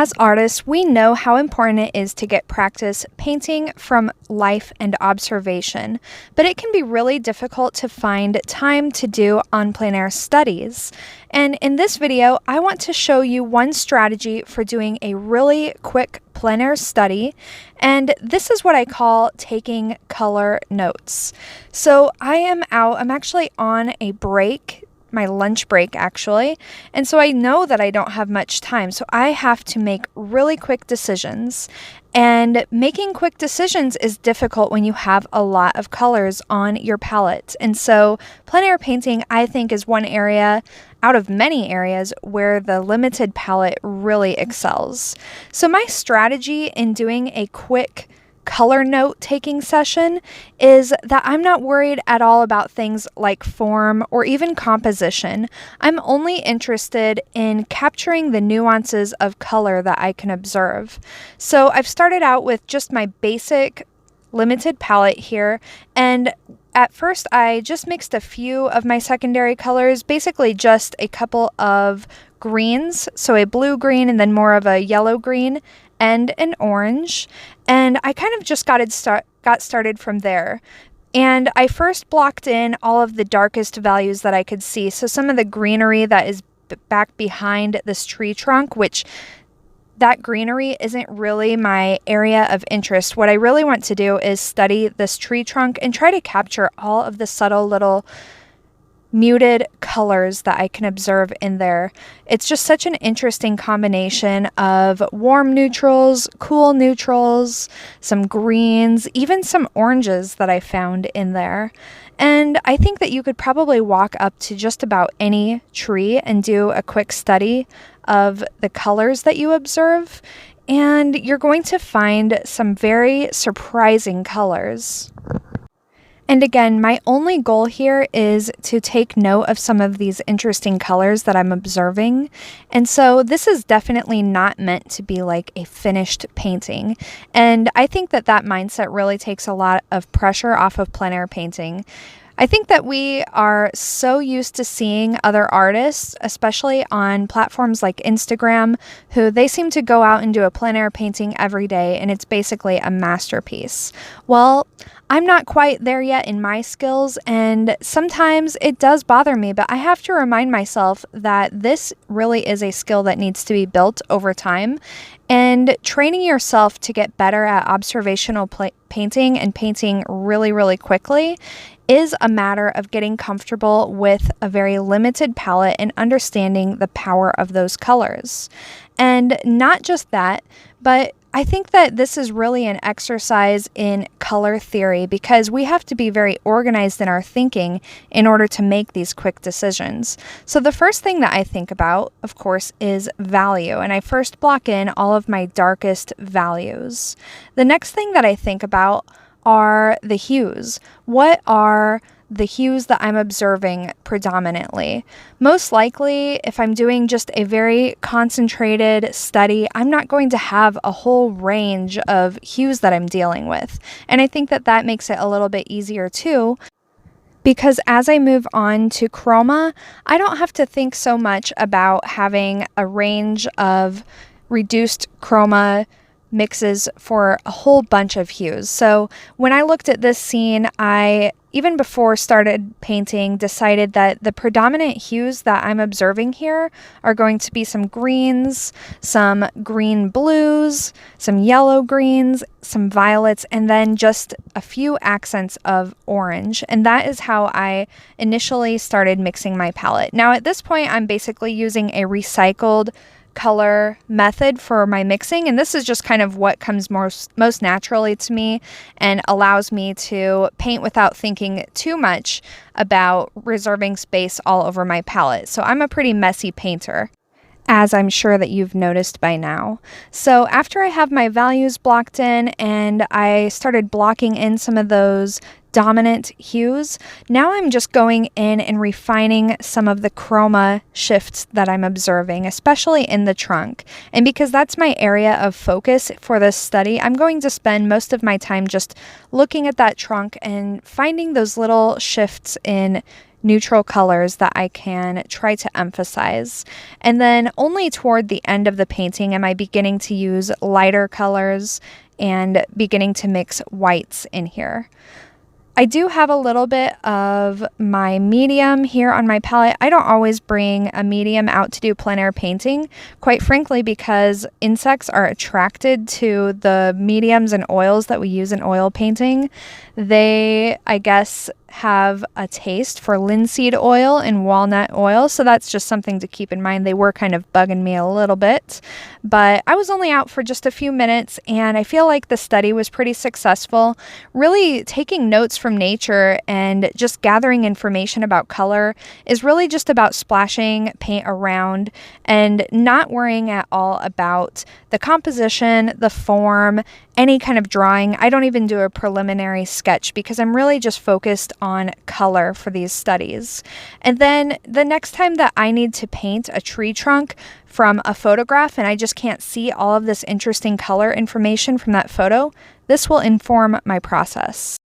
As artists, we know how important it is to get practice painting from life and observation, but it can be really difficult to find time to do on plein air studies. And in this video, I want to show you one strategy for doing a really quick plein air study, and this is what I call taking color notes. So I'm actually on a break, my lunch break actually, and so I know that I don't have much time, so I have to make really quick decisions. And making quick decisions is difficult when you have a lot of colors on your palette. And so plein air painting, I think, is one area out of many areas where the limited palette really excels. So my strategy in doing a quick color note taking session is that I'm not worried at all about things like form or even composition. I'm only interested in capturing the nuances of color that I can observe. So I've started out with just my basic limited palette here, and at first I just mixed a few of my secondary colors, basically just a couple of greens, so a blue green and then more of a yellow green and an orange, and I kind of just got started from there. And I first blocked in all of the darkest values that I could see, so some of the greenery that is back behind this tree trunk, which that greenery isn't really my area of interest. What I really want to do is study this tree trunk and try to capture all of the subtle little muted colors that I can observe in there. It's just such an interesting combination of warm neutrals, cool neutrals, some greens, even some oranges that I found in there. And I think that you could probably walk up to just about any tree and do a quick study of the colors that you observe, and you're going to find some very surprising colors. And again, my only goal here is to take note of some of these interesting colors that I'm observing. And so this is definitely not meant to be like a finished painting. And I think that that mindset really takes a lot of pressure off of plein air painting. I think that we are so used to seeing other artists, especially on platforms like Instagram, who they seem to go out and do a plein air painting every day, and it's basically a masterpiece. Well, I'm not quite there yet in my skills, and sometimes it does bother me, but I have to remind myself that this really is a skill that needs to be built over time, and training yourself to get better at observational painting and painting really, really quickly is a matter of getting comfortable with a very limited palette and understanding the power of those colors. And not just that, but I think that this is really an exercise in color theory, because we have to be very organized in our thinking in order to make these quick decisions. So the first thing that I think about, of course, is value, and I first block in all of my darkest values. The next thing that I think about are the hues. What are the hues that I'm observing predominantly? Most likely, if I'm doing just a very concentrated study, I'm not going to have a whole range of hues that I'm dealing with. And I think that that makes it a little bit easier too, because as I move on to chroma, I don't have to think so much about having a range of reduced chroma mixes for a whole bunch of hues. So when I looked at this scene, I, even before started painting, decided that the predominant hues that I'm observing here are going to be some greens, some green blues, some yellow greens, some violets, and then just a few accents of orange. And that is how I initially started mixing my palette. Now at this point, I'm basically using a recycled color method for my mixing, and this is just kind of what comes most naturally to me and allows me to paint without thinking too much about reserving space all over my palette. So I'm a pretty messy painter, as I'm sure that you've noticed by now. So after I have my values blocked in and I started blocking in some of those dominant hues, now I'm just going in and refining some of the chroma shifts that I'm observing, especially in the trunk. And because that's my area of focus for this study, I'm going to spend most of my time just looking at that trunk and finding those little shifts in neutral colors that I can try to emphasize. And then only toward the end of the painting am I beginning to use lighter colors and beginning to mix whites in here. I do have a little bit of my medium here on my palette. I don't always bring a medium out to do plein air painting, quite frankly, because insects are attracted to the mediums and oils that we use in oil painting. They, I guess, have a taste for linseed oil and walnut oil, so that's just something to keep in mind. They were kind of bugging me a little bit, but I was only out for just a few minutes, and I feel like the study was pretty successful. Really taking notes from nature and just gathering information about color is really just about splashing paint around and not worrying at all about the composition, the form, any kind of drawing. I don't even do a preliminary sketch because I'm really just focused on color for these studies. And then the next time that I need to paint a tree trunk from a photograph and I just can't see all of this interesting color information from that photo, this will inform my process.